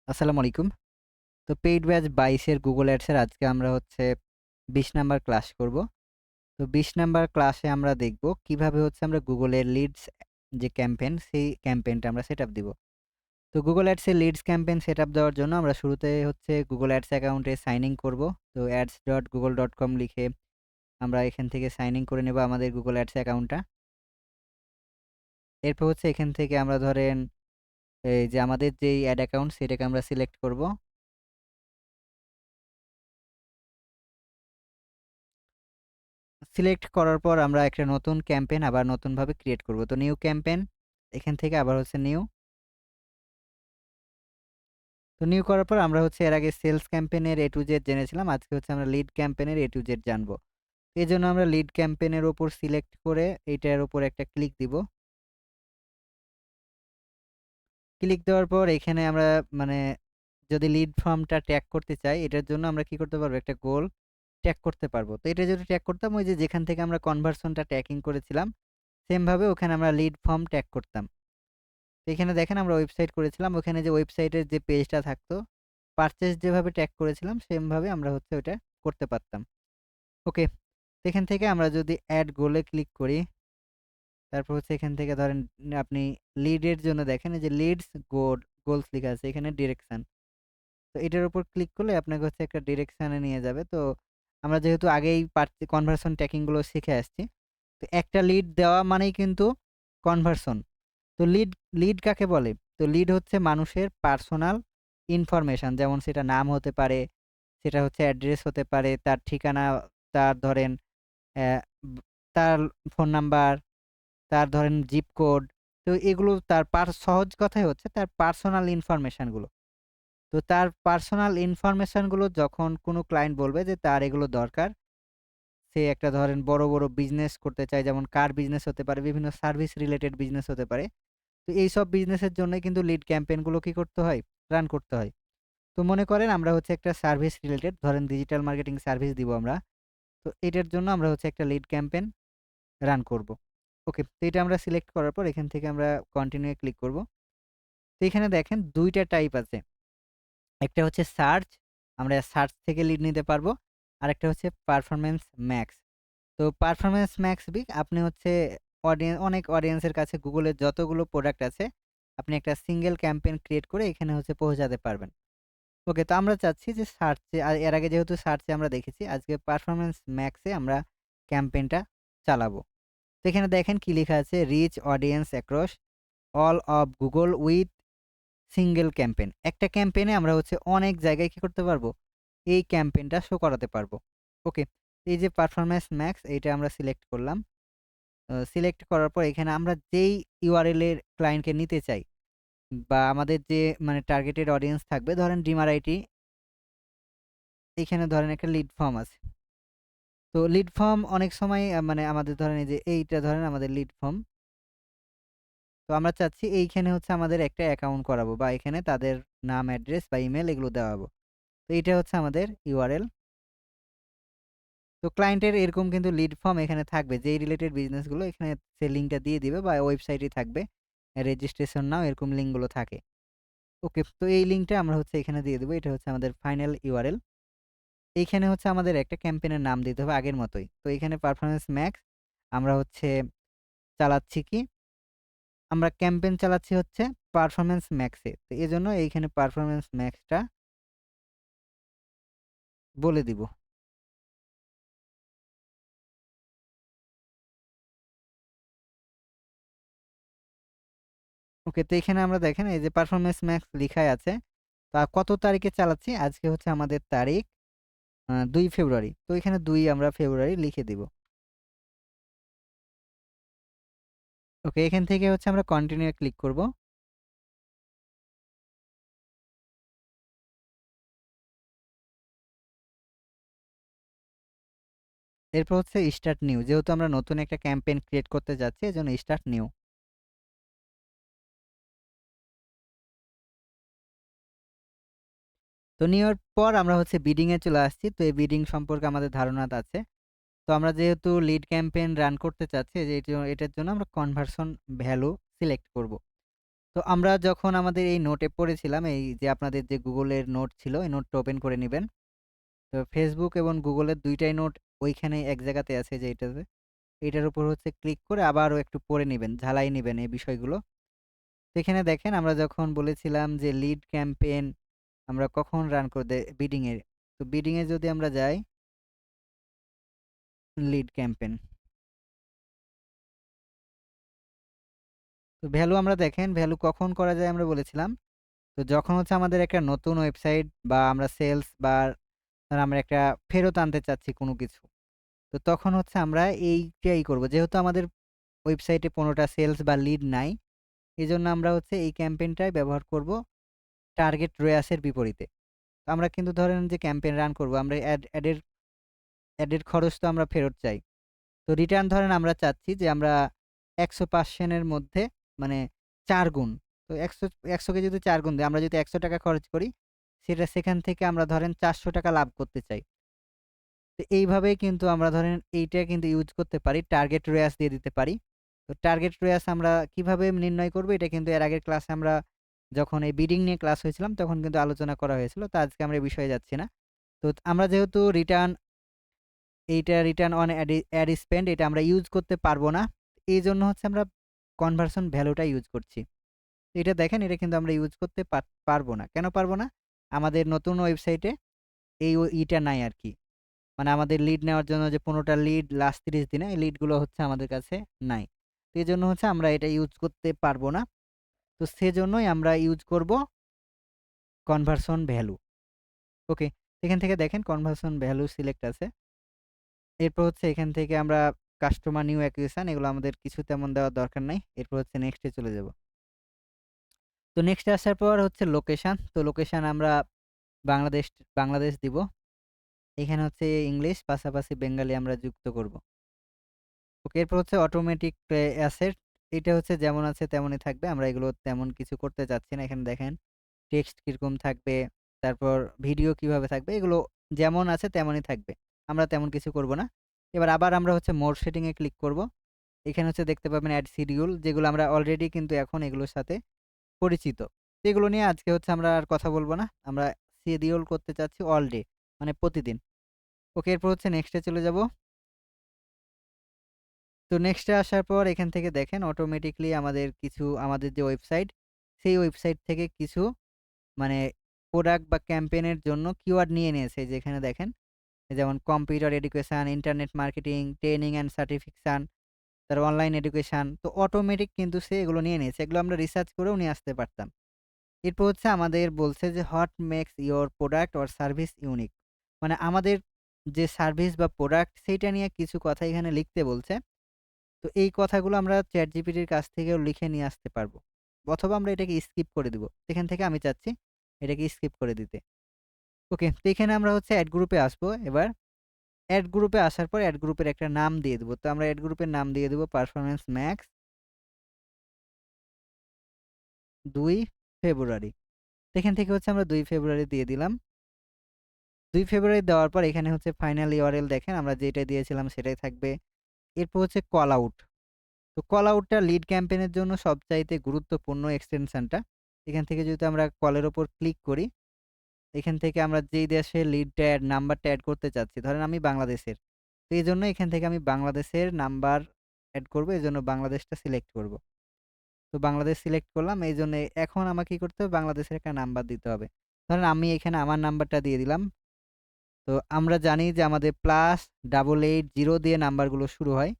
আসসালামু আলাইকুম। তো পেইড ব্যাচ ২২ এর Google Ads এর আজকে আমরা হচ্ছে ২০ নাম্বার ক্লাস করব। তো ২০ নাম্বার ক্লাসে আমরা দেখব কিভাবে হচ্ছে আমরা Google এর লিডস যে ক্যাম্পেইন সেই ক্যাম্পেইনটা আমরা সেটআপ দিব। তো Google Ads এর লিডস ক্যাম্পেইন সেটআপ দেওয়ার জন্য আমরা শুরুতে হচ্ছে Google Ads অ্যাকাউন্টে সাইন ইন করব। তো ads.google.com লিখে আমরা এখান থেকে সাইন ইন করে নেব আমাদের Google Ads অ্যাকাউন্টটা। এরপর হচ্ছে এখান থেকে আমরা ধরেন এই যে আমাদের যেই অ্যাড অ্যাকাউন্ট সেটাকে আমরা সিলেক্ট করব। সিলেক্ট করার পর আমরা একটা নতুন ক্যাম্পেইন আবার নতুনভাবে ক্রিয়েট করব। তো নিউ ক্যাম্পেইন এখান থেকে আবার হচ্ছে নিউ। তো নিউ করার পর আমরা হচ্ছে এর আগে সেলস ক্যাম্পেইনের A to Z জেনেছিলাম। আজকে হচ্ছে আমরা লিড ক্যাম্পেইনের A to Z জানবো। এজন্য আমরা লিড ক্যাম্পেইনের উপর সিলেক্ট করে এইটার উপর একটা ক্লিক দিব। ক্লিক দেওয়ার পর এখানে আমরা মানে যদি লিড ফর্মটা ট্যাগ করতে চাই এটার জন্য আমরা কি করতে পারবো? একটা গোল ট্যাগ করতে পারবো। তো এটা যদি ট্যাগ করতাম ওই যে যেখান থেকে আমরা কনভারশনটা ট্র্যাকিং করেছিলাম সেম ভাবে ওখানে আমরা লিড ফর্ম ট্যাগ করতাম। তো এখানে দেখেন আমরা ওয়েবসাইট করেছিলাম। ওখানে যে ওয়েবসাইটের যে পেজটা থাকতো, পারচেজ যেভাবে ট্যাগ করেছিলাম সেম ভাবে আমরা হচ্ছে ওইটা করতে পারতাম। ওকে। এখান থেকে আমরা যদি এড গোলে ক্লিক করি, তারপর হচ্ছে এখান থেকে ধরেন আপনি লিডের জন্য দেখেন এই যে লিডস গোলস লেখা আছে এখানে ডিরেকশন। তো এটার উপর ক্লিক করলে আপনাকে হচ্ছে একটা ডিরেকশনে নিয়ে যাবে। তো আমরা যেহেতু আগেই কনভার্সন ট্র্যাকিং গুলো শিখে আসছি। তো একটা লিড দেওয়া মানেই কিন্তু কনভার্সন। তো লিড কাকে বলে? তো লিড হচ্ছে মানুষের পার্সোনাল ইনফরমেশন, যেমন সেটা নাম হতে পারে, সেটা হচ্ছে অ্যাড্রেস হতে পারে, তার ঠিকানা, তার ধরেন অ্যা ব তার ফোন নাম্বার, তার ধরেন জিপ কোড। তো এগুলো তার সহজ কথায় হচ্ছে তার পার্সোনাল ইনফরমেশন গুলো। তো তার পার্সোনাল ইনফরমেশন গুলো যখন কোনো ক্লায়েন্ট বলবে যে তার এগুলো দরকার, সে একটা ধরেন বড় বিজনেস করতে চায়, যেমন কার বিজনেস হতে পারে, বিভিন্ন সার্ভিস রিলেটেড বিজনেস হতে পারে। তো এইসব বিজনেসের জন্যই কিন্তু লিড ক্যাম্পেইন গুলো কি করতে হয়? রান করতে হয়। তো মনে করেন আমরা হচ্ছে একটা সার্ভিস রিলেটেড ধরেন ডিজিটাল মার্কেটিং সার্ভিস দিব আমরা। তো এটার জন্য আমরা হচ্ছে একটা লিড ক্যাম্পেইন রান করব। ওকে। তো এটা আমরা সিলেক্ট করার পর এখান থেকে আমরা কন্টিনিউ এ ক্লিক করব। তো এখানে দেখেন ২ টা টাইপ আছে। একটা হচ্ছে সার্চ, আমরা সার্চ থেকে লিড নিতে পারবো। আরেকটা হচ্ছে পারফরম্যান্স ম্যাক্স। তো পারফরম্যান্স ম্যাক্স আপনি হচ্ছে অনেক অডিয়েন্সের কাছে Google এর যতগুলো প্রোডাক্ট আছে, আপনি একটা সিঙ্গেল ক্যাম্পেইন ক্রিয়েট করে এখানে হচ্ছে পৌঁছাতে পারবেন। ওকে, তো আমরা চাচ্ছি যে সার্চে এর আগে যেহেতু সার্চে আমরা দেখেছি, আজকে পারফরম্যান্স ম্যাক্সে আমরা ক্যাম্পেইনটা চালাবো। তো এখানে দেখেন কি লেখা আছে, reach audience across all of Google with single campaign. একটা ক্যাম্পেইনে আমরা হচ্ছে অনেক জায়গায় কি করতে পারবো? এই ক্যাম্পেইনটা শো করাতে পারবো। ওকে। এই যে পারফরম্যান্স ম্যাক্স এইটা আমরা সিলেক্ট করলাম। সিলেক্ট করার পর এখানে আমরা যেই URL এর ক্লায়েন্টকে নিতে চাই বা আমাদের যে মানে টার্গেটেড অডিয়েন্স থাকবে, ধরেন ডিমার আইটি, এখানে ধরেন একটা লিড ফর্ম আছে। তো লিড ফর্ম অনেক সময় মানে আমাদের ধরেন এই যে এইটা ধরেন আমাদের লিড ফর্ম। তো আমরা চাচ্ছি এইখানে হচ্ছে আমাদের একটা অ্যাকাউন্ট করাবো বা এখানে তাদের নাম, অ্যাড্রেস বা ইমেইল এগুলো দেওয়াবো। তো এইটা হচ্ছে আমাদের URL। তো ক্লায়েন্টের এরকম কিন্তু লিড ফর্ম এখানে থাকবে। যেই রিলেটেড বিজনেসগুলো এখানে সে লিঙ্কটা দিয়ে দিবে বা ওয়েবসাইটেই থাকবে। রেজিস্ট্রেশন নাও এরকম লিঙ্কগুলো থাকে। ওকে, তো এই লিঙ্কটা আমরা হচ্ছে এখানে দিয়ে দেব। এটা হচ্ছে আমাদের ফাইনাল URL। এইখানে হচ্ছে আমাদের একটা ক্যাম্পেইনের নাম দিতে হবে আগের মতোই। তো এখানে পারফরম্যান্স ম্যাক্স আমরা হচ্ছে চালাচ্ছি কি? আমরা ক্যাম্পেইন চালাচ্ছি হচ্ছে পারফরম্যান্স ম্যাক্সে। তো এজন্য এইখানে পারফরম্যান্স ম্যাক্সটা বলে দিব। ওকে, তো এখানে আমরা দেখেন এই যে পারফরম্যান্স ম্যাক্স লিখাই আছে। তা কত তারিখে চালাচ্ছি? আজকে হচ্ছে আমাদের তারিখ ২ ফেব্রুয়ারি। তো এখানে ২ আমরা ফেব্রুয়ারি লিখে দিব। ওকে, এখান থেকে হচ্ছে আমরা কন্টিনিউ এ ক্লিক করব। এরপর হচ্ছে স্টার্ট নিউ। যেহেতু আমরা নতুন একটা ক্যাম্পেইন ক্রিয়েট করতে যাচ্ছি এজন্য স্টার্ট নিউ। তো নেওয়ার পর আমরা হচ্ছে বিডিং এ চলে আসছি। তো এই বিডিং সম্পর্কে আমাদের ধারণা আছে। তো আমরা যেহেতু লিড ক্যাম্পেইন রান করতে চাচ্ছি যে এটার জন্য আমরা কনভারশন ভ্যালু সিলেক্ট করব। তো তো আমরা যখন আমাদের এই নোটে পড়েছিলাম, এই যে আপনাদের যে Google এর নোট ছিল, এই নোটটা ওপেন করে নিবেন। তো Facebook এবং Google এর ২ টাই নোট ওইখানে এক জায়গাতে আছে যে এইটাতে। এটার উপর হচ্ছে ক্লিক করে আবারও একটু পড়ে নিবেন, ঝালাই নিবেন এই বিষয়গুলো। তো এখানে দেখেন আমরা যখন বলেছিলাম যে লিড ক্যাম্পেইন আমরা কখন রান বিডিং এ। তো বিডিং এ যদি আমরা যাই, লিড ক্যাম্পেইন। তো ভ্যালু আমরা দেখেন ভ্যালু কখন করা যায় আমরা বলেছিলাম। তো যখন হচ্ছে আমাদের একটা নতুন ওয়েবসাইট বা আমরা সেলস বা ধর আমরা একটা ফেরত আনতে চাচ্ছি কোনো কিছু। তো তখন হচ্ছে আমরা এইটাই করব। যেহেতু আমাদের ওয়েবসাইটে ১৫ টা সেলস বা লিড নাই, এজন্য আমরা হচ্ছে এই ক্যাম্পেইনটাই ব্যবহার করব টার্গেট ROAS এর বিপরীতে। তো আমরা কিন্তু ধরেন যে ক্যাম্পেইন রান করব, আমরা অ্যাডের খরচ তো আমরা ফেরত চাই। তো রিটার্ন ধরেন আমরা চাচ্ছি যে আমরা ১০০% এর মধ্যে মানে ৪ গুণ। তো ১০০ কে যদি ৪ গুণ দেই, আমরা যদি ৳১০০ খরচ করি, সেখান থেকে আমরা ধরেন ৳৪০০ লাভ করতে চাই। তো এইভাবেই কিন্তু আমরা ধরেন এইটা কিন্তু ইউজ করতে পারি। টার্গেট ROAS দিয়ে দিতে পারি। তো টার্গেট ROAS আমরা কিভাবে নির্ণয় করব, এটা কিন্তু এর আগের ক্লাসে আমরা যখন এই বিডিং নিয়ে ক্লাস হয়েছিলাম তখন কিন্তু আলোচনা করা হয়েছিল। তো আজকে আমরা এই বিষয়ে যাচ্ছি না। তো আমরা যেহেতু রিটার্ন অন অ্যাড স্পেন্ড এটা আমরা ইউজ করতে পারবো না। এইজন্য হচ্ছে আমরা কনভার্সন ভ্যালুটা ইউজ করছি। তো এটা দেখেন, এটা কিন্তু আমরা ইউজ করতে পারবো না। কেন পারবো না? আমাদের নতুন ওয়েবসাইটে এই ইটা নাই আরকি। মানে আমাদের লিড নেওয়ার জন্য যে ১৫ টা লিড লাস্ট ৩০ দিনে, এই লিডগুলো হচ্ছে আমাদের কাছে নাই। তো এজন্য হচ্ছে আমরা এটা ইউজ করতে পারবো না। তো সেজন্যই আমরা ইউজ করব কনভার্সন ভ্যালু। ওকে। এখান থেকে দেখেন কনভার্সন ভ্যালু সিলেক্ট আছে। এরপর হচ্ছে এখান থেকে আমরা কাস্টমার নিউ অ্যাকুইজিশন এগুলো আমাদের কিছু তেমন দেওয়ার দরকার নাই। এরপর হচ্ছে নেক্সট এ চলে যাব। তো নেক্সট এ আসার পর হচ্ছে লোকেশন। তো লোকেশন আমরা বাংলাদেশ বাংলাদেশ দিব। এখানে হচ্ছে ইংলিশ পাশাপাশি বেঙ্গলি আমরা যুক্ত করব। ওকে, এরপর হচ্ছে অটোমেটিক অ্যাসেট। এটা হচ্ছে যেমন আছে তেমনই থাকবে। আমরা এগুলো তেমন কিছু করতে চাচ্ছি না। এখানে দেখেন টেক্সট কিরকম থাকবে, তারপর ভিডিও কিভাবে থাকবে, এগুলো যেমন আছে তেমনই থাকবে। আমরা তেমন কিছু করব না। এবার আবার আমরা হচ্ছে মোর সেটিং এ ক্লিক করব। এখানে হচ্ছে দেখতে পাবেন অ্যাড শিডিউল, যেগুলো আমরা অলরেডি কিন্তু এখন এগুলোর সাথে পরিচিত। তো এগুলো নিয়ে আজকে হচ্ছে আমরা আর কথা বলব না। আমরা শিডিউল করতে চাচ্ছি অল ডে, মানে প্রতিদিন। ওকে, এরপর হচ্ছে নেক্সট এ চলে যাব। তো নেক্সট এ আসার পর এখান থেকে দেখেন অটোমেটিক্যালি আমাদের যে ওয়েবসাইট, সেই ওয়েবসাইট থেকে কিছু মানে প্রোডাক্ট বা ক্যাম্পেইনের জন্য কিওয়ার্ড নিয়ে নিয়েছে। এই যে এখানে দেখেন, যেমন computer education, internet marketing, training and certification, তারপর অনলাইন এডুকেশন। তো অটোমেটিক কিন্তু সে এগুলো নিয়ে নিয়েছে। এগুলো আমরা রিসার্চ করেও নিয়ে আসতে পারতাম। এরপর হচ্ছে আমাদের বলছে যে what makes your product or service unique. মানে আমাদের যে সার্ভিস বা প্রোডাক্ট সেইটা নিয়ে কিছু কথা এখানে লিখতে বলছে। তো এই কথাগুলো আমরা ChatGPT-র কাছ থেকেও লিখে নিয়ে আসতে পারবো। অথবা আমরা এটাকে স্কিপ করে দিব। এখান থেকে আমি চাচ্ছি এটাকে স্কিপ করে দিতে। ওকে, তো এখানে আমরা হচ্ছে এড গ্রুপে আসবো এবার। এড গ্রুপে আসার পর এড গ্রুপের একটা নাম দিয়ে দেব। তো আমরা এড গ্রুপের নাম দিয়ে দেব পারফরম্যান্স ম্যাক্স ২ ফেব্রুয়ারি। তো এখান থেকে হচ্ছে আমরা ২ ফেব্রুয়ারি দিয়ে দিলাম। ২ ফেব্রুয়ারি দেওয়ার পর এখানে হচ্ছে ফাইনাল URL দেখেন আমরা যেটা দিয়েছিলাম সেটাই থাকবে। এরপর হচ্ছে কল আউট। তো কল আউটটা লিড ক্যাম্পেইনের জন্য সবচাইতে গুরুত্বপূর্ণ এক্সটেনশনটা। এখান থেকে যদি আমরা কলের উপর ক্লিক করি, এখান থেকে আমরা যেই দেশের লিডটা নাম্বারটা এড করতে চাচ্ছি, ধরেন আমি বাংলাদেশের। তো এজন্য এখান থেকে আমি বাংলাদেশের নাম্বার এড করব। এজন্য বাংলাদেশটা সিলেক্ট করব। তো বাংলাদেশ সিলেক্ট করলাম। এইজন্য এখন আমাকে কি করতে হবে? বাংলাদেশের একটা নাম্বার দিতে হবে। ধরেন আমি এখানে আমার নাম্বারটা দিয়ে দিলাম। তো আমরা জানি যে আমাদের +880 দিয়ে নাম্বারগুলো শুরু হয়।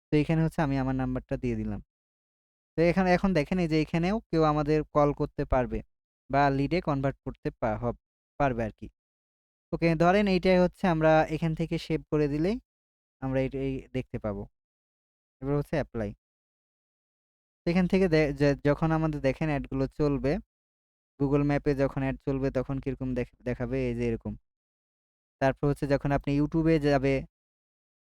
তো এখানে হচ্ছে আমি আমার নাম্বারটা দিয়ে দিলাম। তো এখন দেখেন এই যে এখানেও কেউ আমাদের কল করতে পারবে বা লিডে কনভার্ট করতে পারবে আরকি। ওকে, ধরেন এইটাই হচ্ছে আমরা এখান থেকে সেভ করে দিলেই আমরা এটাই দেখতে পাবো। এবার হচ্ছে এপ্লাই। তো এখান থেকে যখন আমাদের দেখেন এড গুলো চলবে, Google ম্যাপে যখন এড চলবে তখন কিরকম দেখাবে এই যে এরকম। তারপর হচ্ছে যখন আপনি YouTube এ যাবে,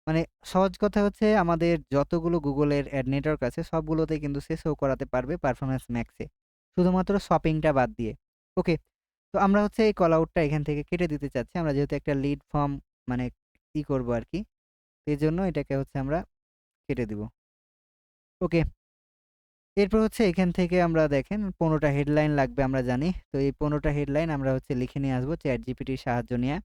মানে সহজ কথা হচ্ছে আমাদের যতগুলো Google এর অ্যাড নেটওয়ার্ক আছে সবগুলোতেই কিন্তু সে শো করাতে পারবে পারফরম্যান্স ম্যাক্সে। শুধুমাত্র শপিংটা বাদ দিয়ে। ওকে। তো আমরা হচ্ছে এই কল আউটটা এখান থেকে কেটে দিতে চাচ্ছি। আমরা যেহেতু একটা লিড ফর্ম মানে করব আরকি। এজন্য এটাকে হচ্ছে আমরা কেটে দিব। ওকে। এরপর হচ্ছে এখান থেকে আমরা দেখেন 15টা হেডলাইন লাগবে আমরা জানি। তো এই 15টা হেডলাইন আমরা হচ্ছে লিখে নিয়ে আসবো ChatGPT-র সাহায্য নিয়ে।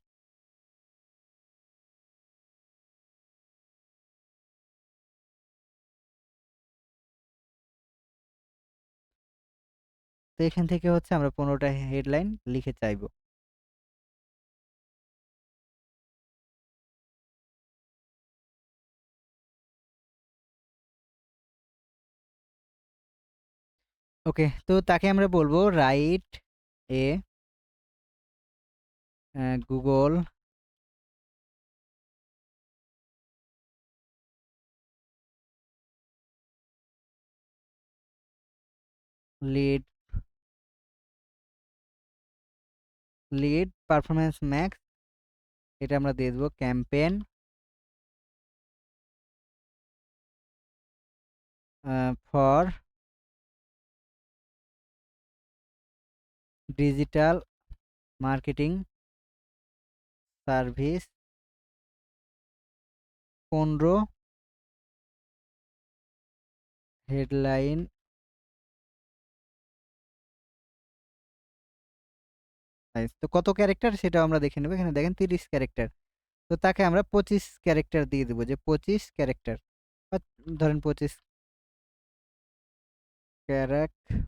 তো এখান থেকে হচ্ছে আমরা 15টা হেডলাইন লিখে চাইবো। ওকে, তো তাকে আমরা বলবো write a Google lead lead performance max, এটা আমরা দিয়ে দেবো campaign for digital marketing service 15 headline size. তো কত ক্যারেক্টার সেটাও আমরা দেখে নেব। এখানে দেখেন 30 ক্যারেক্টার। তো তাকে আমরা 25 ক্যারেক্টার দিয়ে দেবো, যে 25 ক্যারেক্টার, বা ধরেন 25 ক্যারেক্টার।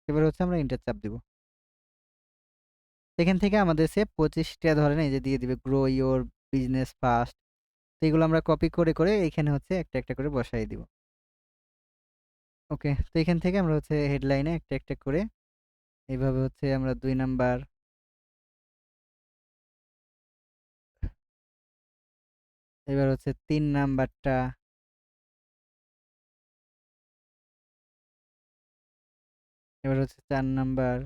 এবার হচ্ছে আমরা ইন্টার চাপ দিব। এখান থেকে আমাদের সে 25টা ধরেন এই যে দিয়ে দিবে গ্রো ইওর বিজনেস ফাস্ট। তো এগুলো আমরা কপি করে করে এখানে হচ্ছে একটা একটা করে বসাই দিব। ওকে, তো এখান থেকে আমরা হচ্ছে হেডলাইনে একটা একটা করে এইভাবে হচ্ছে আমরা 2 নাম্বার, এবার হচ্ছে 3 নাম্বারটা, এবার হচ্ছে 4 নাম্বার,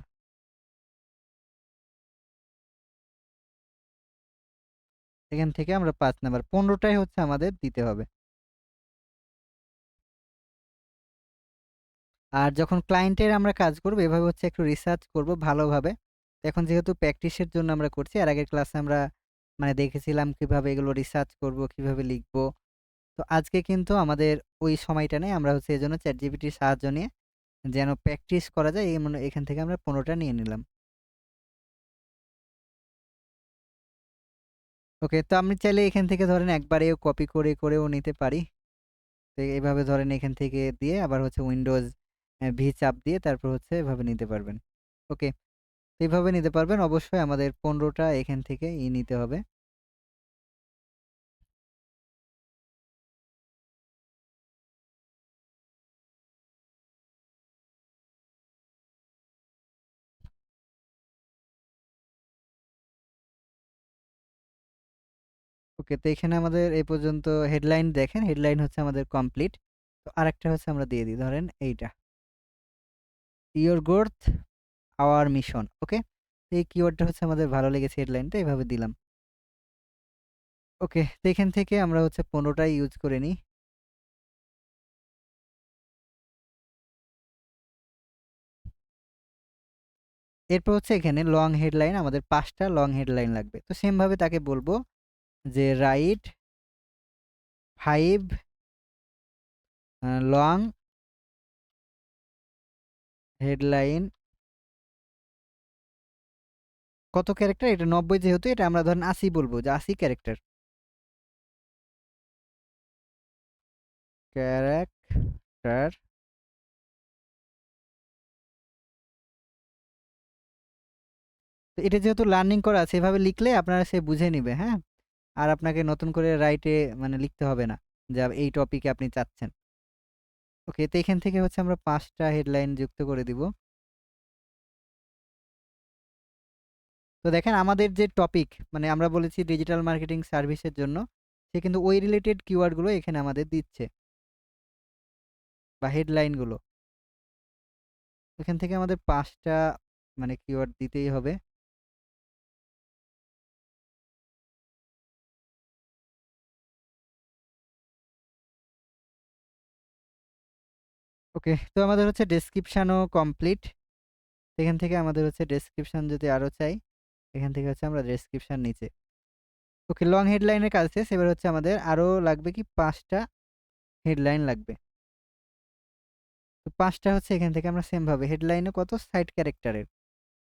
এখান থেকে আমরা 5 নাম্বার, 15টাই হচ্ছে আমাদের দিতে হবে। আর যখন ক্লায়েন্টের আমরা কাজ করব এভাবে হচ্ছে একটু রিসার্চ করব ভালোভাবে। এখন যেহেতু প্র্যাকটিসের জন্য আমরা করছি, আর আগের ক্লাসে আমরা মানে দেখেছিলাম কিভাবে এগুলো রিসার্চ করব, কিভাবে লিখব। তো আজকে কিন্তু আমাদের ওই সময়টা নেই, আমরা হচ্ছে এজন্য চ্যাটজিপিটির সাহায্য নিয়ে যেন প্র্যাকটিস করা যায় এই মনে এখান থেকে আমরা 15টা নিয়ে নিলাম। ওকে, তো আমি চাইলে এখান থেকে ধরেন একবারেও কপি করে করেও নিতে পারি। তো এইভাবে ধরেন এখান থেকে দিয়ে আবার হচ্ছে উইন্ডোজ ভি চাপ দিয়ে তারপর হচ্ছে এভাবে নিতে পারবেন। ওকে, এভাবে নিতে পারবেন। অবশ্যই আমাদের 15টা এখান থেকে নিতে হবে। ওকে, তো এখানে আমাদের এই পর্যন্ত হেডলাইন দেখেন, হেডলাইন হচ্ছে আমাদের কমপ্লিট। তো আরেকটা হচ্ছে আমরা দিয়ে দিই, ধরেন এইটা ইওর গ্রোথ আওয়ার মিশন। ওকে, এই কিওয়ার্ডটা হচ্ছে আমাদের ভালো লেগেছে, হেডলাইনটা এভাবে দিলাম। ওকে, তো এখান থেকে আমরা হচ্ছে 15টাই ইউজ করে নিই। এরপর হচ্ছে এখানে লং হেডলাইন, আমাদের 5টা লং হেডলাইন লাগবে। তো সেম ভাবে তাকে বলবো যে রাইট 5 লং হেডলাইন। কত ক্যারেক্টার? এটা 90 যেহেতু, এটা আমরা ধরেন 80 বলবো, যে 80 ক্যারেক্টার। ক্যারেক্টার। তো এটা যেহেতু লার্নিং করা আছে, এভাবে লিখলে আপনারা সে বুঝে নিবে, হ্যাঁ? আর আপনাকে নতুন করে রাইটে মানে লিখতে হবে না যে এই টপিকে আপনি চাচ্ছেন। ওকে, তো এখান থেকে হচ্ছে আমরা 5টা হেডলাইন যুক্ত করে দিব। তো দেখেন আমাদের যে টপিক, মানে আমরা বলেছি ডিজিটাল মার্কেটিং সার্ভিসের জন্য, সে কিন্তু ওই রিলেটেড কিওয়ার্ডগুলো এখানে আমাদের দিচ্ছে, বা হেডলাইনগুলো। এখান থেকে আমাদের 5টা মানে কিওয়ার্ড দিতেই হবে। ওকে, তো আমাদের হচ্ছে ডেসক্রিপশানও কমপ্লিট। এখান থেকে আমাদের হচ্ছে ডেসক্রিপশন যদি আরও চাই, এখান থেকে হচ্ছে আমরা ডেসক্রিপশন নিচে ওকে, লং হেডলাইনের কাজ শেষ। এবার হচ্ছে আমাদের আরো লাগবে কি ৫টা হেডলাইন লাগবে। তো ৫টা হচ্ছে এখান থেকে আমরা সেম ভাবে হেডলাইনে কত সাইড ক্যারেক্টারের,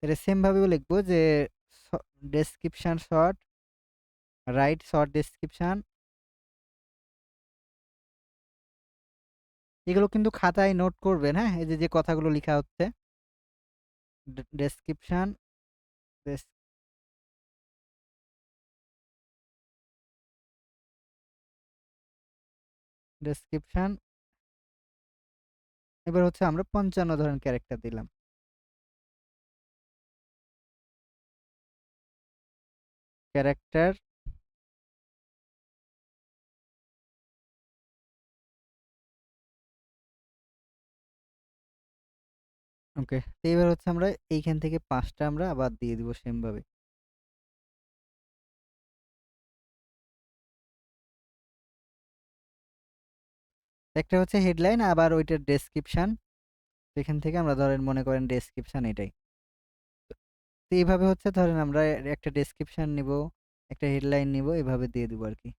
এটা সেম ভাবেও লিখবো যে description short, right short description. এগুলো কিন্তু খাতায় নোট করবেন, হ্যাঁ, এই যে যে কথাগুলো লেখা হচ্ছে। Description, description. এবার হচ্ছে আমরা ৫৫ ধরেন ক্যারেক্টার দিলাম। ক্যারেক্টার, ওকে। তো এবার হচ্ছে আমরা এইখান থেকে ৫টা আমরা আবার দিয়ে দিব সেম ভাবে। একটা হচ্ছে হেডলাইন, আবার ওইটার ডেসক্রিপশন। এখান থেকে আমরা ধরেন মনে করেন ডেসক্রিপশন এটাই। তো এইভাবে হচ্ছে ধরেন আমরা একটা ডেসক্রিপশন নিব, একটা হেডলাইন নিব, এভাবে দিয়ে দিব আর কি।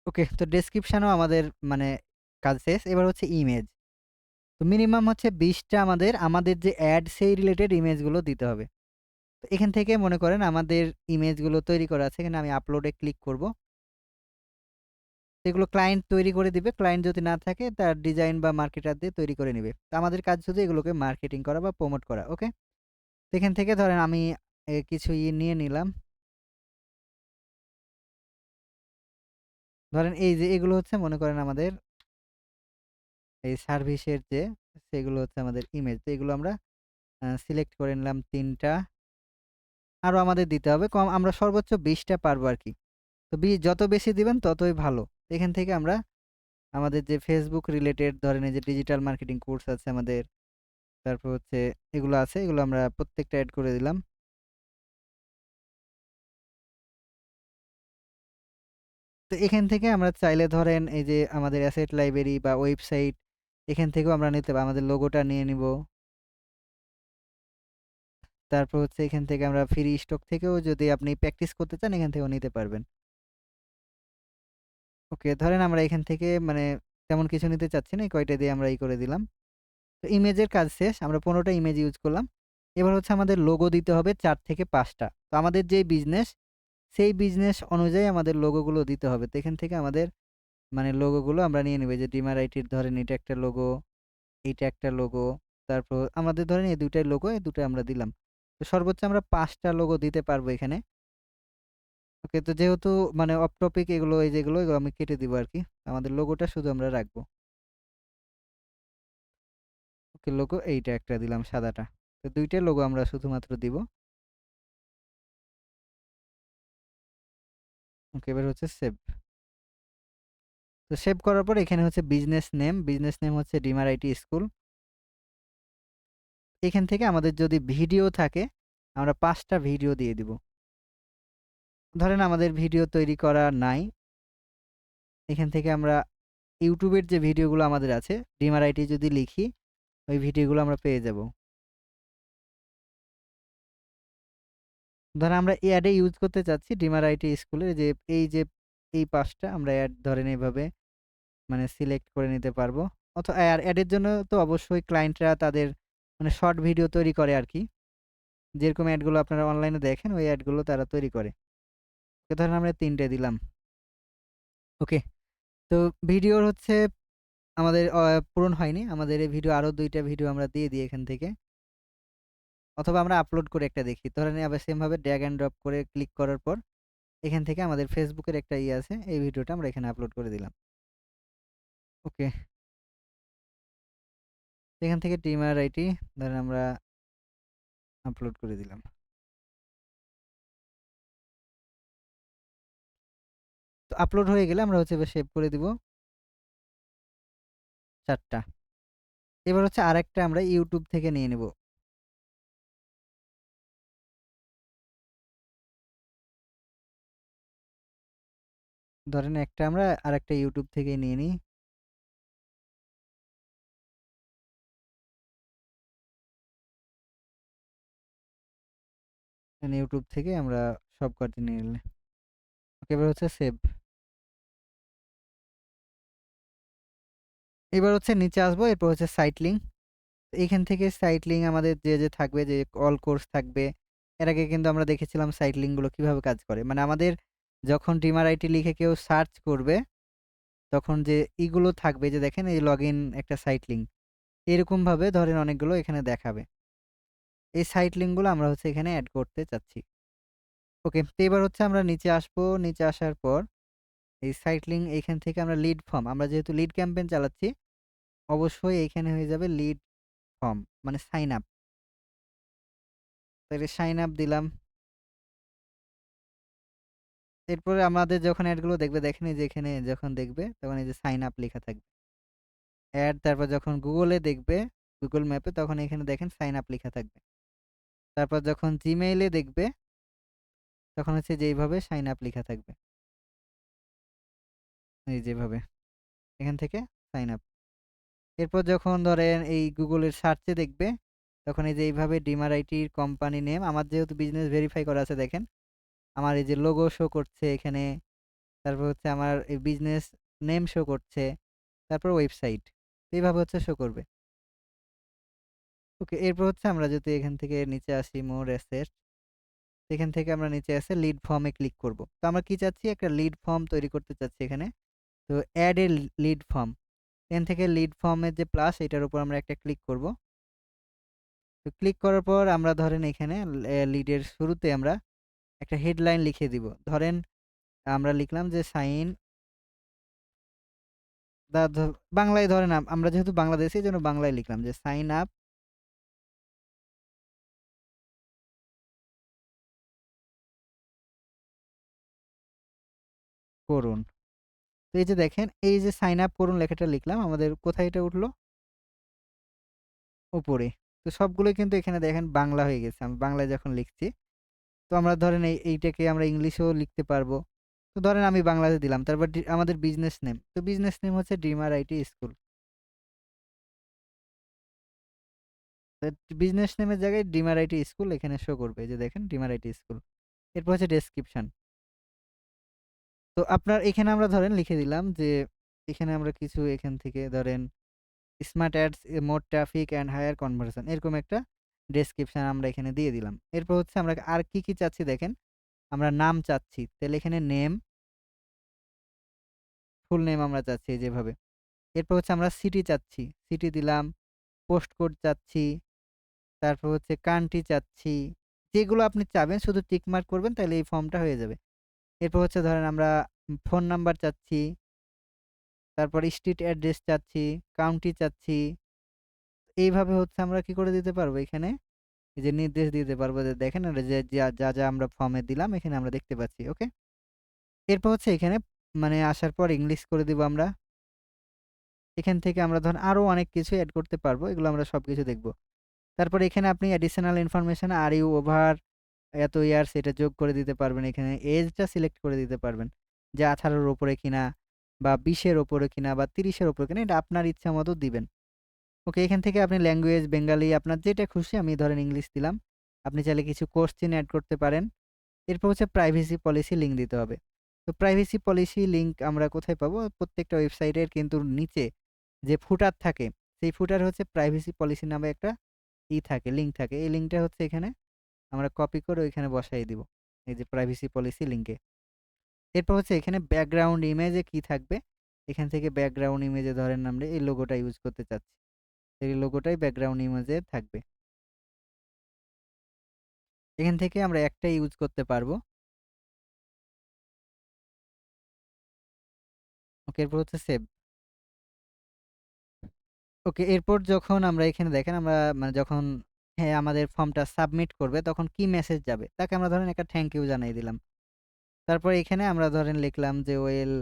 ওকে, তো ডেসক্রিপশনও আমাদের মানে কাজ শেষ। এবার হচ্ছে ইমেজ। তো মিনিমাম হচ্ছে ২০টা আমাদের আমাদের যে অ্যাড সেই রিলেটেড ইমেজগুলো দিতে হবে। তো এখান থেকে মনে করেন আমাদের ইমেজগুলো তৈরি করা আছে, এখানে আমি আপলোডে ক্লিক করব। এগুলো ক্লায়েন্ট তৈরি করে দিবে। ক্লায়েন্ট যদি না থাকে তার ডিজাইন বা মার্কেটার দিয়ে তৈরি করে নিবে। তো আমাদের কাজ শুধু এগুলোকে মার্কেটিং করা বা প্রমোট করা। ওকে? তো এখান থেকে ধরেন আমি কিছু নিয়ে নিলাম। ধরেন এই যে এগুলো হচ্ছে মনে করেন আমাদের এই সার্ভিসের যে সেগুলো হচ্ছে আমাদের ইমেজ। তো এগুলো আমরা সিলেক্ট করে নিলাম ৩টা। আরো আমাদের দিতে হবে কম, আমরা সর্বোচ্চ ২০টা পারবো আরকি। তো যত বেশি দিবেন ততই ভালো। এখান থেকে আমরা আমাদের যে Facebook রিলেটেড ধরেন এই যে ডিজিটাল মার্কেটিং কোর্স আছে আমাদের, তারপর হচ্ছে এগুলো আছে, এগুলো আমরা প্রত্যেকটা এড করে দিলাম। তো এখান থেকে আমরা চাইলে ধরেন এই যে আমাদের অ্যাসেট লাইব্রেরি বা ওয়েবসাইট, এখান থেকেও আমরা নিতে পারি। আমাদের লোগোটা নিয়ে নিব। তারপর হচ্ছে এখান থেকে আমরা ফ্রি স্টক থেকেও যদি আপনি প্র্যাকটিস করতে চান এখান থেকেও নিতে পারবেন। ওকে, ধরেন আমরা এখান থেকে মানে তেমন কিছু নিতে চাচ্ছি না, এই কয়টা দিয়ে আমরা করে দিলাম। তো ইমেজের কাজ শেষ, আমরা ১৫টা ইমেজ ইউজ করলাম। এবার হচ্ছে আমাদের লোগো দিতে হবে ৪ থেকে ৫টা। তো আমাদের যে বিজনেস, সেই বিজনেস অনুযায়ী আমাদের লোগোগুলো দিতে হবে। তো এখান থেকে আমাদের মানে লোগোগুলো আমরা নিয়ে নেব। যে ডিমার আইটির ধরেন এটা একটা লোগো, এইটা একটা লোগো, তারপর আমাদের ধরেন এই ২টাই লোগো, এই ২টা আমরা দিলাম। তো সর্বোচ্চ আমরা ৫টা লোগো দিতে পারবো এখানে। ওকে, তো যেহেতু মানে অফ টপিক এগুলো, এই যেগুলো এগুলো আমি কেটে দিব আরকি। আমাদের লোগোটা শুধু আমরা রাখবো। ওকে, লোগো এইটা একটা দিলাম সাদাটা। তো ২টা লোগো আমরা শুধুমাত্র দিব। ওকে, এবার হচ্ছে সেভ। তো সেভ করার পর এখানে হচ্ছে বিজনেস নেম হচ্ছে ডিমার আইটি স্কুল। এখান থেকে আমাদের যদি ভিডিও থাকে আমরা ৫টা ভিডিও দিয়ে দিব। ধরেন আমাদের ভিডিও তৈরি করা নাই, এখান থেকে আমরা ইউটিউবের যে ভিডিওগুলো আমাদের আছে ডিমার আইটি যদি লিখি, ওই ভিডিওগুলো আমরা পেয়ে যাব। ধরেন আমরা অ্যাডে ইউজ করতে চাচ্ছি ডিমার আইটি স্কুলের যে এই ৫টা আমরা অ্যাড ধরেন এভাবে মানে সিলেক্ট করে নিতে পারবো। আর অ্যাডের জন্য তো অবশ্যই ক্লায়েন্টরা তাদের মানে শর্ট ভিডিও তৈরি করে আরকি। যেরকম অ্যাডগুলো আপনারা অনলাইনে দেখেন ওই অ্যাডগুলো তারা তৈরি করে। তো ধরেন আমরা ৩টে দিলাম। ওকে। তো ভিডিওর হচ্ছে আমাদের পূরণ হয়নি। আমাদের এই ভিডিও আরো ২টা ভিডিও আমরা দিয়ে দিই এখান থেকে। অথবা আমরা আপলোড করে একটা দেখি। ধরেন আবার সেম ভাবে ড্র্যাগ অ্যান্ড ড্রপ করে ক্লিক করার পর এখান থেকে আমাদের Facebook এর একটা আছে। এই ভিডিওটা আমরা এখানে আপলোড করে দিলাম। ওকে। এখান থেকে টিমার আইটি ধরেন আমরা আপলোড করে দিলাম। তো আপলোড হয়ে গেলে আমরা হচ্ছে এবার সেভ করে দিব ৪ টা। এবার হচ্ছে আরেকটা আমরা YouTube থেকে নিয়ে নেব। ধরেন একটা আমরা আরেকটা ইউটিউব থেকে নিয়ে নিই। ইউটিউব থেকে আমরা সবকটি নিয়ে নিলে। ওকে, এবার হচ্ছে সেভ। এবার হচ্ছে নিচে আসবো, এরপর হচ্ছে সাইট লিঙ্ক। এখান থেকে সাইট লিঙ্ক আমাদের যে থাকবে, যে অল কোর্স থাকবে। এর আগে কিন্তু আমরা দেখেছিলাম সাইট লিঙ্ক গুলো কিভাবে কাজ করে। মানে আমাদের যখন ডিমার আইটি লিখে কেউ সার্চ করবে, তখন যে ইগুলো থাকবে, যে দেখেন এই লগ ইন একটা সাইট লিঙ্ক, এরকম ভাবে ধরেন অনেকগুলো এখানে দেখাবে। এই সাইট লিঙ্ক গুলো আমরা হচ্ছে এখানে অ্যাড করতে চাচ্ছি। ওকে, তো এবার হচ্ছে আমরা নিচে আসবো। নিচে আসার পর এই সাইট লিঙ্ক, এইখান থেকে আমরা লিড ফর্ম, আমরা যেহেতু লিড ক্যাম্পেইন চালাচ্ছি, অবশ্যই এইখানে হয়ে যাবে লিড ফর্ম, মানে সাইন আপ। তাহলে সাইন আপ দিলাম। এরপরে আমাদের যখন অ্যাডগুলো দেখবে, দেখেন এই যে এখানে যখন দেখবে তখন এই যে সাইন আপ লেখা থাকবে অ্যাড। তারপর যখন গুগলে দেখবে, গুগল ম্যাপে, তখন এখানে দেখেন সাইন আপ লেখা থাকবে। তারপর যখন জিমেইলে দেখবে, তখন হচ্ছে যে এইভাবে সাইন আপ লেখা থাকবে, এই যেভাবে এখান থেকে সাইন আপ। এরপর যখন ধরেন এই গুগলের সার্চে দেখবে, তখন এই যে এইভাবে ডিমার আইটির কোম্পানি নেম, আমার যেহেতু বিজনেস ভেরিফাই করা আছে, দেখেন আমার এই যে লোগো শো করছে এখানে। তারপর হচ্ছে আমার এই বিজনেস নেম শো করছে। তারপর ওয়েবসাইট, এইভাবে হচ্ছে শো করবে। ওকে, এরপর হচ্ছে আমরা যদি এখান থেকে নিচে আসি, মোর অ্যাসেট, এখান থেকে আমরা নিচে আসে লিড ফর্মে ক্লিক করব। তো আমরা কি চাচ্ছি, একটা লিড ফর্ম তৈরি করতে চাচ্ছি এখানে। তো অ্যাড এ লিড ফর্ম, এখান থেকে লিড ফর্মের যে প্লাস, এটার উপর আমরা একটা ক্লিক করব। তো ক্লিক করার পর আমরা ধরেন এখানে লিডের শুরুতে আমরা একটা হেডলাইন লিখে দিব। ধরেন আমরা লিখলাম যে সাইন বাংলায়, ধরেন আমরা যেহেতু বাংলাদেশি, এই জন্য বাংলায় লিখলাম যে সাইন আপ করুন। তো এই যে দেখেন, এই যে সাইন আপ করুন লেখাটা লিখলাম, আমাদের কোথায় এটা উঠলো, উপরে। তো সবগুলোই কিন্তু এখানে দেখেন বাংলা হয়ে গেছে, আমি বাংলায় যখন লিখছি। তো আমরা ধরেন এইটাকে আমরা ইংলিশেও লিখতে পারবো। তো ধরেন আমি বাংলাতে দিলাম। তারপর আমাদের বিজনেস নেম, তো বিজনেস নেম হচ্ছে ডিমার আইটি স্কুল। বিজনেস নেমের জায়গায় ডিমার আইটি স্কুল এখানে শো করবে, এই যে দেখেন ডিমার আইটি স্কুল। এরপর হচ্ছে ডেসক্রিপশন। তো আপনার এখানে আমরা ধরেন লিখে দিলাম যে এখানে আমরা কিছু এখান থেকে ধরেন smart ads, more traffic and higher conversion, এরকম একটা ডেসক্রিপশন আমরা এখানে দিয়ে দিলাম। এরপর হচ্ছে আমরা আর কি কি চাচ্ছি দেখেন, আমরা নাম চাচ্ছি, তাহলে এখানে নেম, ফুল নেম আমরা চাচ্ছি যেভাবে। এরপর হচ্ছে আমরা সিটি চাচ্ছি, সিটি দিলাম। পোস্ট কোড চাচ্ছি। তারপর হচ্ছে কান্ট্রি চাচ্ছি। যেগুলো আপনি চাবেন শুধু টিক মার্ক করবেন, তাহলে এই ফর্মটা হয়ে যাবে। এরপর হচ্ছে ধরেন আমরা ফোন নাম্বার চাচ্ছি। তারপর স্ট্রিট অ্যাড্রেস চাচ্ছি, কাউন্টি চাচ্ছি। এইভাবে হচ্ছে আমরা কি করে দিতে পারবো এখানে, এই যে নির্দেশ দিতে পারবো, যে দেখেন এটা যে যা আমরা ফর্মে দিলাম এখানে আমরা দেখতে পাচ্ছি। ওকে, এরপর হচ্ছে এখানে মানে আসার পর ইংলিশ করে দিব আমরা। এখান থেকে আমরা ধরেন আরো অনেক কিছু অ্যাড করতে পারবো, এগুলো আমরা সবকিছু দেখবো। তারপর এখানে আপনি additional information, are you over এত ইয়ার্স, এটা যোগ করে দিতে পারবেন। এখানে এজটা সিলেক্ট করে দিতে পারবেন, যে 18-র ওপরে কিনা, বা 20-এর ওপরে কিনা, বা 30-এর ওপরে কিনা, এটা আপনার ইচ্ছা মতো দিবেন। ওকে, এখান থেকে আপনি ল্যাঙ্গুয়েজ বেঙ্গলি, আপনার যেটা খুশি, আমি ধরেন ইংলিশ দিলাম। আপনি চাইলে কিছু কোশ্চেন অ্যাড করতে পারেন। এরপর হচ্ছে প্রাইভেসি পলিসি লিঙ্ক দিতে হবে। তো প্রাইভেসি পলিসি লিঙ্ক আমরা কোথায় পাবো, প্রত্যেকটা ওয়েবসাইটের কিন্তু নিচে যে ফুটার থাকে, সেই ফুটার হচ্ছে প্রাইভেসি পলিসি নামে একটা থাকে, লিঙ্ক থাকে। এই লিঙ্কটা হচ্ছে এখানে আমরা কপি করে ওইখানে বসাই দিব, এই যে প্রাইভেসি পলিসি লিঙ্কে। এরপর হচ্ছে এখানে ব্যাকগ্রাউন্ড ইমেজে কি থাকবে, এখান থেকে ব্যাকগ্রাউন্ড ইমেজে ধরেন আমরা এই লোগোটা ইউজ করতে চাচ্ছি, এই লোগোটাই ব্যাকগ্রাউন্ড ইমেজে থাকবে। এখান থেকে আমরা একটা ইউজ করতে পারবো। ওকে, এরপর হচ্ছে সেভ। ওকে, এরপর যখন আমরা এখানে দেখেন আমরা মানে যখন হ্যাঁ আমাদের ফর্মটা সাবমিট করবে, তখন কি মেসেজ যাবে, তাকে আমরা ধরেন একটা থ্যাংক ইউ জানিয়ে দিলাম। তারপর এখানে আমরা ধরেন লিখলাম যে ওয়েল,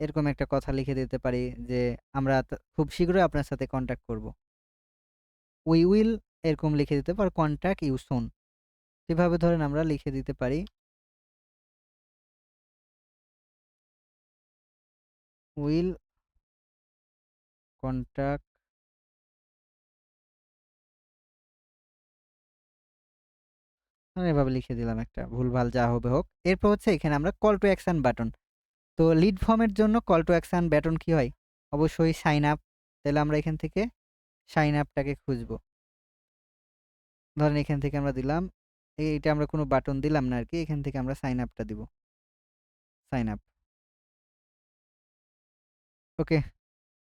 এরকম একটা কথা লিখে দিতে পারি, যে আমরা খুব শীঘ্রই আপনার সাথে কন্ট্যাক্ট করব, উই উইল, এরকম লিখে দিতে পারি, কন্ট্যাক্ট ইউ সুন, সেভাবে ধরেন আমরা লিখে দিতে পারি। উইল কন্টাক্ট এভাবে লিখে দিলাম, একটা ভুলভাল যা হবে হোক। এরপর হচ্ছে এখানে আমরা কল টু অ্যাকশন বাটন। তো লিড ফর্মের জন্য কল টু অ্যাকশন বাটন কি হয়? অবশ্যই সাইন আপ। তাহলে আমরা এখান থেকে সাইন আপটাকে খুঁজবো। ধরেন এখান থেকে আমরা দিলাম, এইটা আমরা কোনো বাটন দিলাম না আরকি। এখান থেকে আমরা সাইন আপটা দিব। Sign up. ওকে।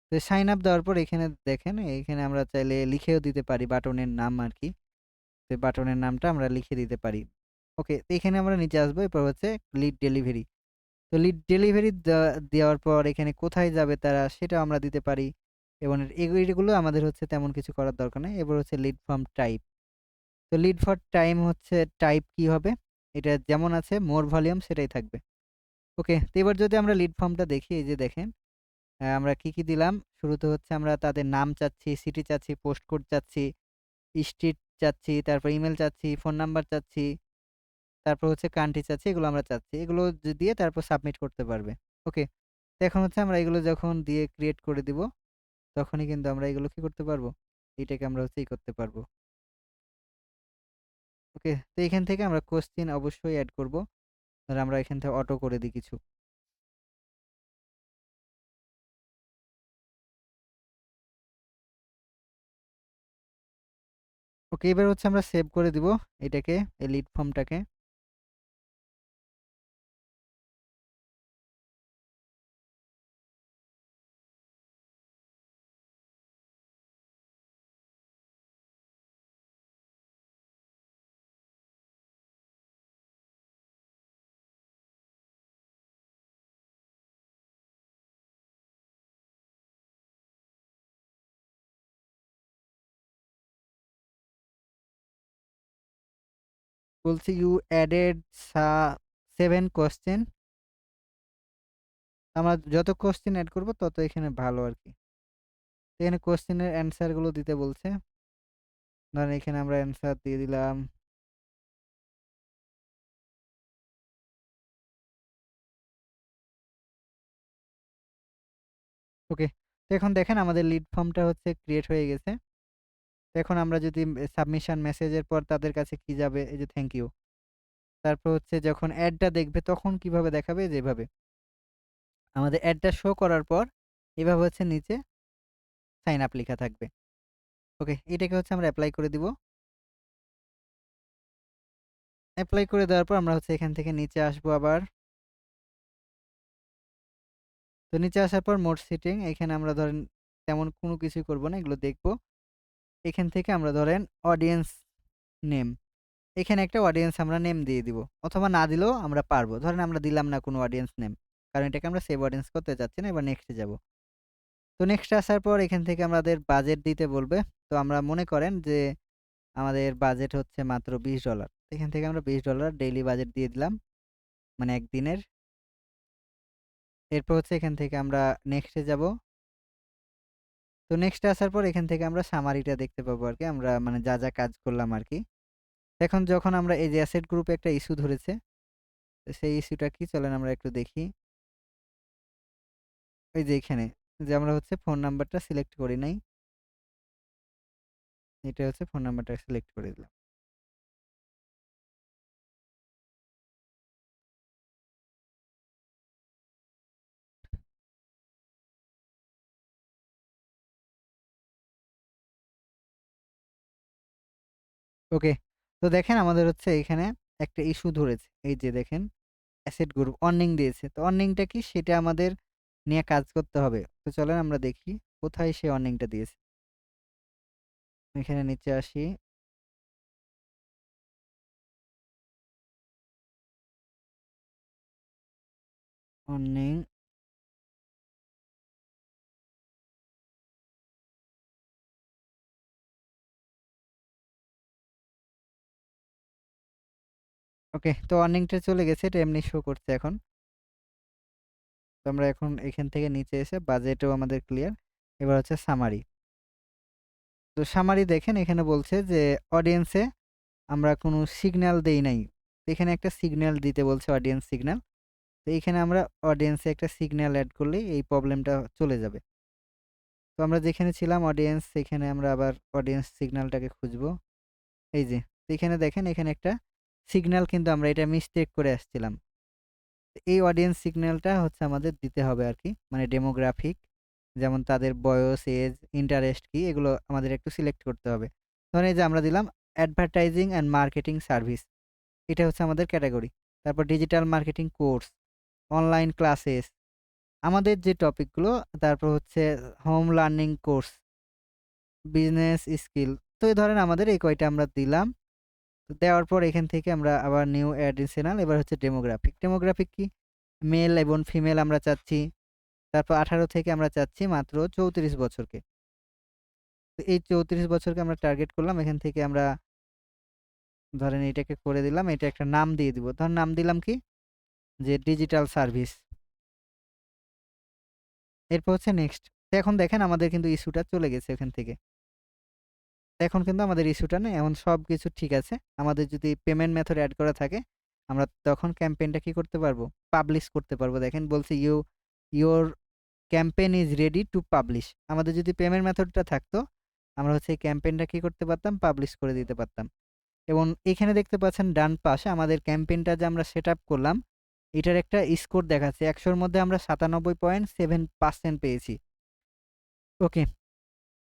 তো সাইন আপ দেওয়ার পর এখানে দেখেন, এখানে আমরা চাইলে লিখেও দিতে পারি বাটনের নাম আরকি। তো বাটনের নামটা আমরা লিখে দিতে পারি। ওকে, তো এখানে আমরা নিচে আসবো। এরপর হচ্ছে লিড ডেলিভারি। তো লিড ডেলিভারি দেওয়ার পর এখানে কোথায় যাবে তারা সেটাও আমরা দিতে পারি, এবং এগুলো আমাদের হচ্ছে তেমন কিছু করার দরকার নেই। এবার হচ্ছে লিড ফর্ম টাইপ। তো লিড ফর টাইম হচ্ছে টাইপ কি হবে? এটা যেমন আছে মোর ভলিউম সেটাই থাকবে। ওকে, তো এবার যদি আমরা লিড ফর্মটা দেখি, এই যে দেখেন আমরা কি কি দিলাম। শুরুতে হচ্ছে আমরা তাদের নাম চাচ্ছি, সিটি চাচ্ছি, পোস্ট কোড চাচ্ছি, স্ট্রিট চাচ্ছি, তারপর ইমেল চাচ্ছি, ফোন নাম্বার চাচ্ছি, তারপর হচ্ছে কান্ট্রি চাচ্ছি, এগুলো আমরা চাচ্ছি। এগুলো দিয়ে তারপর সাবমিট করতে পারবে। ওকে, তো এখন হচ্ছে আমরা এগুলো যখন দিয়ে ক্রিয়েট করে দিব, তখনই কিন্তু আমরা এগুলো কি করতে পারবো, এটাকে আমরা হচ্ছে করতে পারবো। ওকে, তো এখান থেকে আমরা কোশ্চেন অবশ্যই অ্যাড করব। ধর আমরা এখান থেকে অটো করে দিই কিছু। ওকে, এবার হচ্ছে আমরা সেভ করে দিব এটাকে, এই লিড ফর্মটাকে। বলছি ইউ অ্যাডেড 7 কোশ্চেন। আমরা যত কোশ্চেন অ্যাড করব তত এখানে ভালো আর কি। এখানে কোশ্চেনের অ্যান্সার গুলো দিতে বলছে। ধরেন এখানে আমরা অ্যান্সার দিয়ে দিলাম। ওকে, তো এখন দেখেন আমাদের লিড ফর্মটা হচ্ছে ক্রিয়েট হয়ে গেছে। তো এখন আমরা যদি সাবমিশন মেসেজের পর তাদের কাছে কি যাবে, এই যে থ্যাংক ইউ। তারপর হচ্ছে যখন অ্যাডটা দেখবে তখন কিভাবে দেখাবে, যেভাবে আমাদের অ্যাডটা শো করার পর এভাবে হচ্ছে নিচে সাইন আপ লেখা থাকবে। ওকে, এটাকে হচ্ছে আমরা অ্যাপ্লাই করে দিব। অ্যাপ্লাই করে দেওয়ার পর আমরা হচ্ছে এখান থেকে নিচে আসবো আবার। তো নিচে আসার পর মোড সেটিং, এখানে আমরা ধরেন তেমন কোনো কিছুই করব না, এগুলো দেখব। এখান থেকে আমরা ধরেন অডিয়েন্স নেম, এখানে একটা অডিয়েন্স আমরা নেম দিয়ে দিব, অথবা না দিলেও আমরা পারবো। ধরেন আমরা দিলাম না কোনো অডিয়েন্স নেম, কারণ এটাকে আমরা সেভ অডিয়েন্স করতে চাচ্ছি না। এবার নেক্সটে যাব। তো নেক্সটে আসার পর এখান থেকে আমাদের বাজেট দিতে বলবে। তো আমরা মনে করেন যে আমাদের বাজেট হচ্ছে মাত্র $20। এখান থেকে আমরা $20 ডেইলি বাজেট দিয়ে দিলাম, মানে একদিনের। এরপর হচ্ছে এখান থেকে আমরা নেক্সটে যাব। তো নেক্সটে আসার পর এখান থেকে আমরা সামারিটা দেখতে পাবো আরকি, আমরা মানে যা, যা কাজ করলাম আরকি। এখন যখন আমরা এই যে অ্যাসেট গ্রুপে একটা ইস্যু ধরেছে, তো সেই ইস্যুটা কি চলেন আমরা একটু দেখি। এই যে এখানে যে আমরা হচ্ছে ফোন নাম্বারটা সিলেক্ট করি নাই। এটা হচ্ছে ফোন নাম্বারটা সিলেক্ট করে দিলাম। ওকে, তো দেখেন আমাদের হচ্ছে এখানে একটা ইস্যু ধরেছে। এই যে দেখেন অ্যাসেট গ্রুপ অর্নিং দিয়েছে। তো অর্নিংটা কি সেটা আমাদের নিয়ে কাজ করতে হবে। তো চলেন আমরা দেখি কোথায় সে অর্নিংটা দিয়েছে। এখানে নিচে আসি। অর্নিং। ওকে, তো অর্নিংটা চলে গেছে, এটা এমনি শো করছে এখন। তো আমরা এখন এখান থেকে নিচে এসে বাজেটও আমাদের ক্লিয়ার। এবার হচ্ছে সামারি। তো সামারি দেখেন এখানে বলছে যে অডিয়েন্সে আমরা কোনো সিগন্যাল দেই নাই। তো এখানে একটা সিগন্যাল দিতে বলছে, অডিয়েন্স সিগন্যাল। তো এইখানে আমরা অডিয়েন্সে একটা সিগন্যাল এড করলেই এই প্রবলেমটা চলে যাবে। তো আমরা যেখানে ছিলাম অডিয়েন্স, সেখানে আমরা আবার অডিয়েন্স সিগন্যালটাকে খুঁজবো। এই যে, তো এখানে দেখেন এখানে একটা সিগন্যাল কিন্তু আমরা এটা মিস্টেক করে আসছিলাম। এই অডিয়েন্স সিগন্যালটা হচ্ছে আমাদের দিতে হবে আরকি। মানে ডেমোগ্রাফিক, যেমন তাদের বয়স, এজ, ইন্টারেস্ট কি, এগুলো আমাদের একটু সিলেক্ট করতে হবে। ধরেন এই যে আমরা দিলাম অ্যাডভার্টাইজিং অ্যান্ড মার্কেটিং সার্ভিস। এটা হচ্ছে আমাদের ক্যাটেগরি। তারপর digital marketing course, online classes, আমাদের যে টপিকগুলো, তারপর হচ্ছে home learning course, business skill. তো এই ধরেন আমাদের এই কয়টা আমরা দিলাম। তো দেওয়ার পর এখান থেকে আমরা আবার নিউ অ্যাডিশনাল, এবার হচ্ছে ডেমোগ্রাফিক। ডেমোগ্রাফিক কি? মেল এবং ফিমেল আমরা চাচ্ছি। তারপর 18 থেকে আমরা চাচ্ছি মাত্র 34 বছরকে। তো এই 34 বছরকে আমরা টার্গেট করলাম। এখান থেকে আমরা ধরেন এটাকে করে দিলাম। এটা একটা নাম দিয়ে দিব। ধরেন নাম দিলাম কি? যে ডিজিটাল সার্ভিস। এরপর হচ্ছে নেক্সট। তো এখন দেখেন আমাদের কিন্তু ইস্যুটা চলে গেছে এখান থেকে। এখন কিন্তু আমাদের ইস্যুটা নেই। এখন সবকিছু ঠিক আছে। আমাদের যদি পেমেন্ট মেথড এড করা থাকে, আমরা তখন ক্যাম্পেইনটা কি করতে পারবো? পাবলিশ করতে পারবো। দেখেন বলছে your campaign is ready to publish. আমাদের যদি পেমেন্ট মেথডটা থাকতো, আমরা হচ্ছে এই ক্যাম্পেইনটা কি করতে পারতাম? পাবলিশ করে দিতে পারতাম। এবং এখানে দেখতে পাচ্ছেন ডান পাশে আমাদের ক্যাম্পেইনটা যে আমরা সেটআপ করলাম, এটার একটা স্কোর দেখাচ্ছে। ১০০ র মধ্যে আমরা ৯৭.৭% পেয়েছি। ওকে।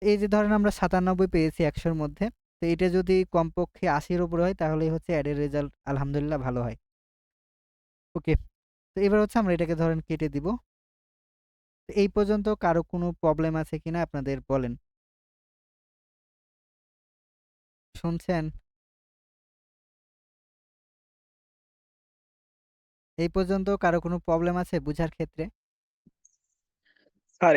এই যে ধরেন আমরা ৯৭ পেয়েছি ১০০ র মধ্যে। তো এটা যদি কমপক্ষে ৮০ এর উপরে হয় তাহলেই হচ্ছে এড এর রেজাল্ট আলহামদুলিল্লাহ ভালো হয়। ওকে। তো এবার হচ্ছে আমরা এটাকে ধরেন কেটে দিব। তো এই পর্যন্ত কারো কোনো প্রবলেম আছে কিনা আপনাদের বলেন? শুনছেন? এই পর্যন্ত কারো কোনো প্রবলেম আছে বুঝার ক্ষেত্রে? স্যার